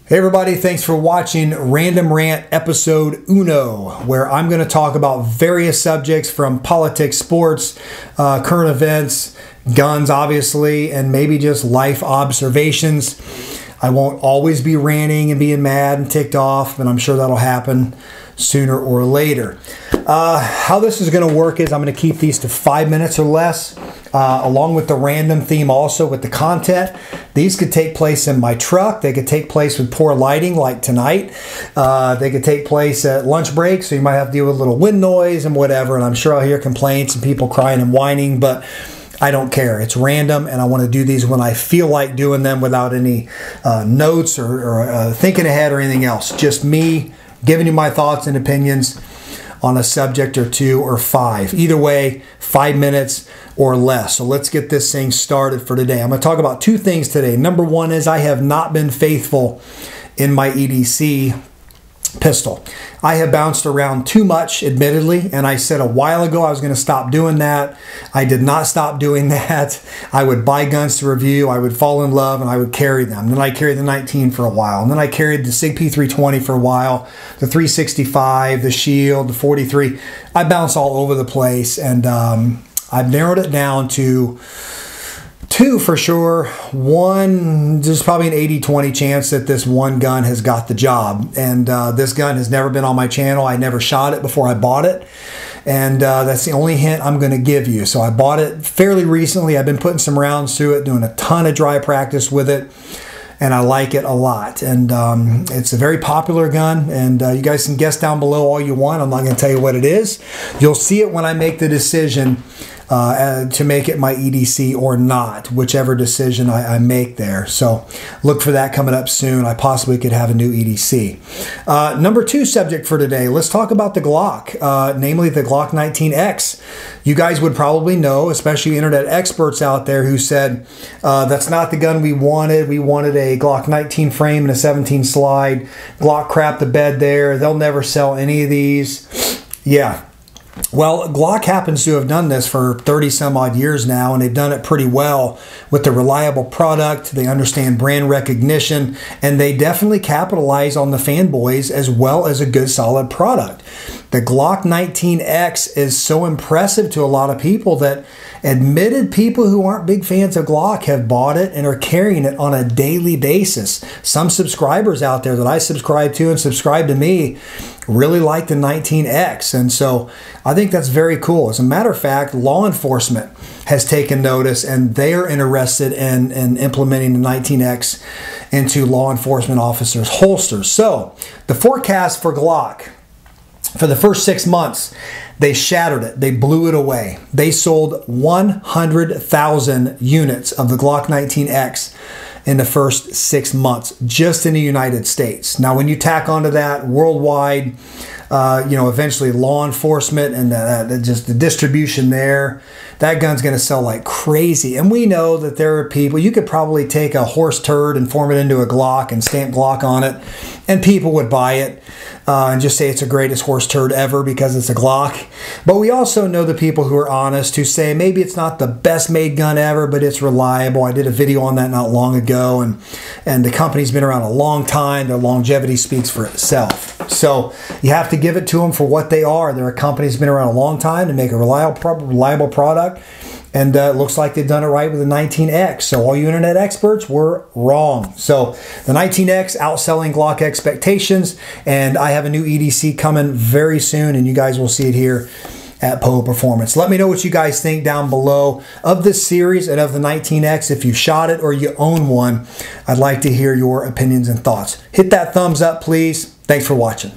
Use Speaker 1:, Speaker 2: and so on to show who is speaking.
Speaker 1: Hey everybody, thanks for watching Random Rant episode uno, where I'm going to talk about various subjects from politics, sports, current events, guns obviously, and maybe just life observations. I won't always be ranting and being mad and ticked off, but I'm sure that'll happen sooner or later. How this is going to work is I'm going to keep these to 5 minutes or less, along with the random theme also with the content. These could take place in my truck. They could take place with poor lighting like tonight. They could take place at lunch break, so you might have to deal with a little wind noise and whatever, and I'm sure I'll hear complaints and people crying and whining, but I don't care. It's random, and I want to do these when I feel like doing them without any notes or thinking ahead or anything else. Just me giving you my thoughts and opinions on a subject or two or five. Either way, 5 minutes or less. So let's get this thing started for today. I'm going to talk about two things today. Number one is I have not been faithful in my EDC pistol. I have bounced around too much, admittedly, and I said a while ago I was going to stop doing that. I did not stop doing that. I would buy guns to review, I would fall in love, and I would carry them. Then I carried the 19 for a while, and then I carried the SIG P320 for a while, the 365, the Shield, the 43. I bounced all over the place, and I've narrowed it down to two for sure. One, there's probably an 80-20 chance that this one gun has got the job. And this gun has never been on my channel. I never shot it before I bought it. And that's the only hint I'm going to give you. So I bought it fairly recently. I've been putting some rounds through it, doing a ton of dry practice with it. And I like it a lot. And it's a very popular gun. And you guys can guess down below all you want. I'm not going to tell you what it is. You'll see it when I make the decision to make it my EDC or not, whichever decision I make there. So look for that coming up soon. I possibly could have a new EDC. Number two subject for today, let's talk about the Glock, namely the Glock 19X. You guys would probably know, especially internet experts out there who said, that's not the gun we wanted. We wanted a Glock 19 frame and a 17 slide. Glock crapped the bed there. They'll never sell any of these. Yeah. Well, Glock happens to have done this for 30 some odd years now, and they've done it pretty well with the reliable product. They understand brand recognition, and they definitely capitalize on the fanboys as well as a good solid product. The Glock 19X is so impressive to a lot of people that admitted people who aren't big fans of Glock have bought it and are carrying it on a daily basis. Some subscribers out there that I subscribe to and subscribe to me really like the 19X, and so I think that's very cool. As a matter of fact, law enforcement has taken notice, and they are interested in implementing the 19X into law enforcement officers' holsters. So the forecast for Glock for the first 6 months, they shattered it. They blew it away. They sold 100,000 units of the Glock 19X in the first 6 months, just in the United States. Now, when you tack onto that worldwide, eventually law enforcement and just the distribution there, that gun's going to sell like crazy. And we know that there are people, you could probably take a horse turd and form it into a Glock and stamp Glock on it, and people would buy it and just say it's the greatest horse turd ever because it's a Glock. But we also know the people who are honest, who say maybe it's not the best made gun ever, but it's reliable. I did a video on that not long ago, and the company's been around a long time. Their longevity speaks for itself. So you have to give it to them for what they are. They're a company that's been around a long time to make a reliable product. And it looks like they've done it right with the 19X. So all you internet experts were wrong. So the 19X outselling Glock expectations. And I have a new EDC coming very soon, and you guys will see it here at Poho Performance. Let me know what you guys think down below of this series and of the 19X. If you shot it or you own one, I'd like to hear your opinions and thoughts. Hit that thumbs up, please. Thanks for watching.